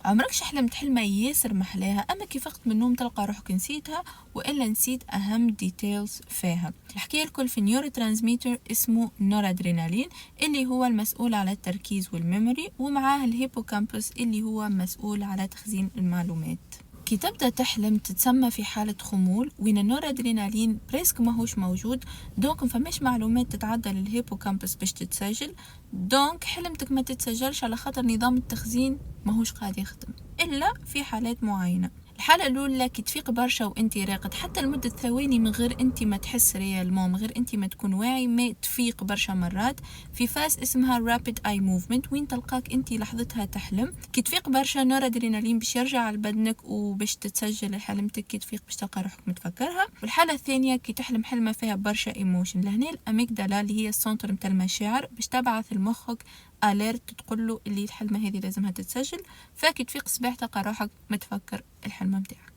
عمركش حلمت حلمة ياسر محلاها اما كي فقت من النوم تلقى روحك نسيتها والا نسيت اهم ديتيلز فيها؟ الحكايه الكل في نيورو ترانسميتر اسمه نورادرينالين اللي هو المسؤول على التركيز والميموري، ومعاه الهيبوكامبوس اللي هو مسؤول على تخزين المعلومات. كي تبدا تحلم تتسمى في حالة خمول وين النورادرينالين بريسك ماهوش موجود، دونك مفماش معلومات تتعدى للهيبوكامبس باش تتسجل، دونك حلمتك ما تتسجلش على خاطر نظام التخزين ماهوش قاعد يخدم الا في حالات معينة. الحالة الأولى كي تفيق برشا وانتي راقد حتى لمدة ثواني من غير انتي ما تحس ريالمون، من غير انتي ما تكون واعي، ما تفيق برشا مرات في فاس اسمها rapid eye movement وين تلقاك انتي لحظتها تحلم. كي تفيق برشا نورادرينالين باش يرجع لبدنك وباش تتسجل حلمتك، كي تفيق باش تلقى روحك متفكرها. والحالة الثانية كي تحلم حلمة فيها برشا ايموشن، لهنا الاميجدالا اللي هي السنتر متاع المشاعر باش تبعث لمخك اليرت تقول له اللي الحلمة هذه لازمها تتسجل، فكي تفيق صباح تلقى روحك متفكر الحلمة متاعك.